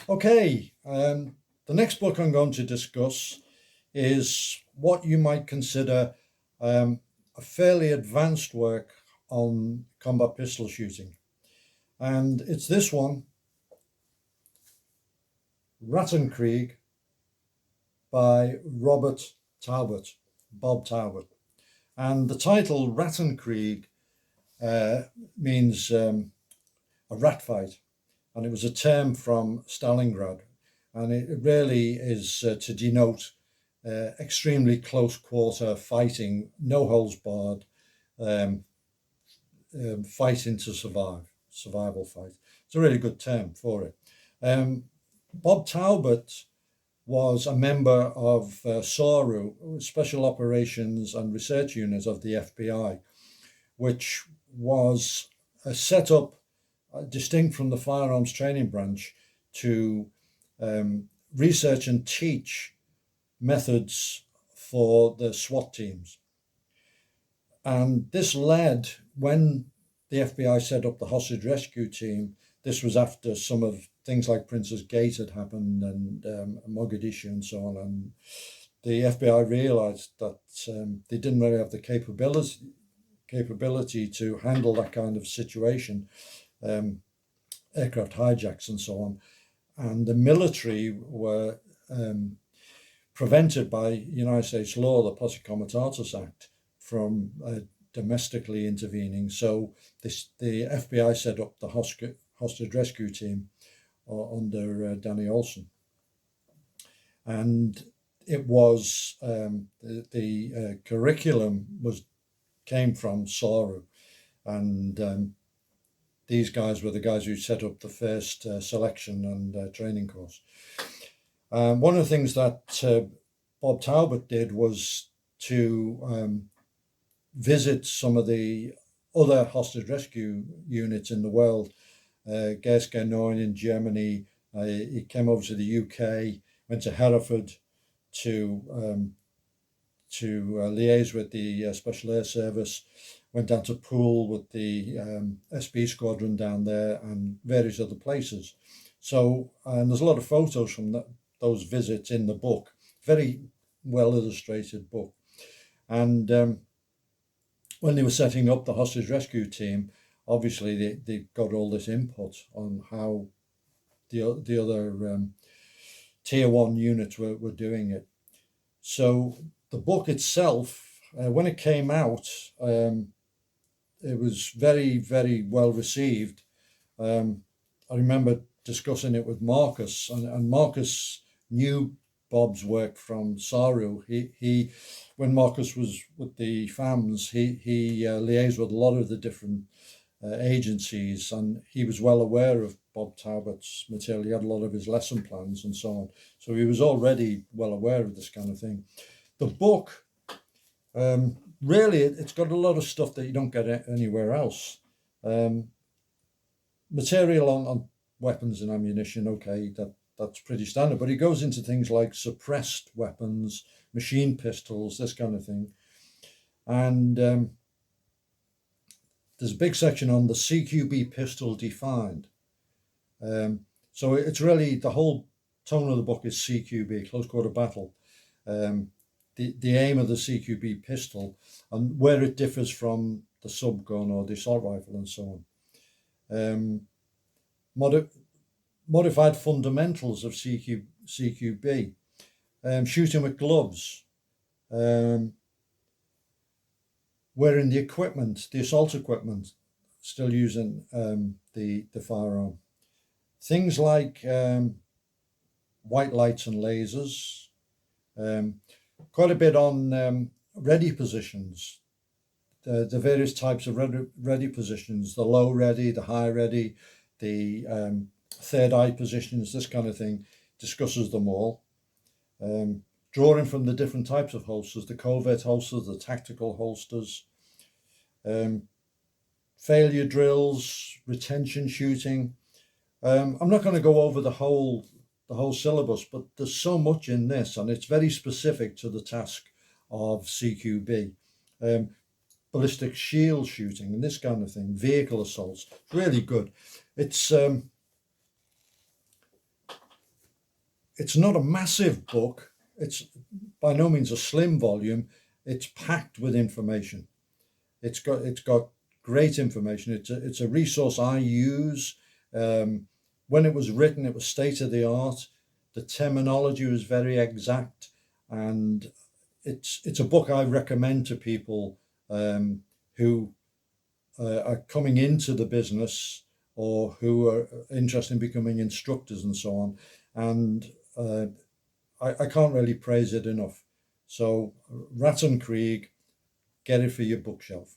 Okay, the next book I'm going to discuss is what you might consider a fairly advanced work on combat pistol shooting. And it's this one, Rattenkrieg by Bob Taubert. And the title Rattenkrieg means a rat fight. And it was a term from Stalingrad. And it really is to denote extremely close quarter fighting, no holds barred, um, fighting to survival fight. It's a really good term for it. Bob Taubert was a member of SORU, Special Operations and Research Unit of the FBI, which was set up distinct from the firearms training branch to research and teach methods for the SWAT teams. And this led, when the FBI set up the hostage rescue team, this was after some of things like Prince's Gate had happened and Mogadishu and so on. And the FBI realized that they didn't really have the capability to handle that kind of situation, aircraft hijacks and so on. And the military were prevented by United States law, the Posse Comitatus Act, from domestically intervening. So the FBI set up the hostage rescue team under Danny Olson. And it was the curriculum came from SORU, and these guys were the guys who set up the first selection and training course. One of the things that Bob Taubert did was to visit some of the other hostage rescue units in the world. Gerske 9 in Germany. He came over to the UK, went to Hereford to liaise with the Special Air Service, went down to Poole with the SB squadron down there, and various other places. So, and there's a lot of photos from those visits in the book. Very well illustrated book. And when they were setting up the hostage rescue team, obviously they got all this input on how the other tier one units were doing it. So the book itself, when it came out, it was very, very well received. I remember discussing it with Marcus, and Marcus knew Bob's work from SARU. He when Marcus was with the FAMs, he liaised with a lot of the different agencies, and he was well aware of Bob Taubert's material. He had a lot of his lesson plans and so on. So he was already well aware of this kind of thing. The book, really, it's got a lot of stuff that you don't get anywhere else. Material on weapons and ammunition, okay, that's pretty standard, but he goes into things like suppressed weapons, machine pistols, this kind of thing. And there's a big section on the CQB pistol defined. So it's really, the whole tone of the book is CQB, close quarter battle. The aim of the CQB pistol and where it differs from the subgun or the assault rifle and so on. Modified fundamentals of CQB, shooting with gloves, wearing the equipment, the assault equipment, still using the firearm. Things like white lights and lasers, quite a bit on ready positions, the various types of ready positions, the low ready, the high ready, the third eye positions, this kind of thing, discusses them all. Drawing from the different types of holsters, the covert holsters, the tactical holsters, failure drills, retention shooting. I'm not going to go over the whole syllabus, but there's so much in this, and it's very specific to the task of CQB. Ballistic shield shooting and this kind of thing, vehicle assaults, really good. It's It's not a massive book. It's by no means a slim volume. It's packed with information. It's got great information. It's a resource I use. Um, when it was written, it was state of the art. The terminology was very exact, and it's a book I recommend to people who are coming into the business or who are interested in becoming instructors and so on. And I can't really praise it enough. So Rattenkrieg, get it for your bookshelf.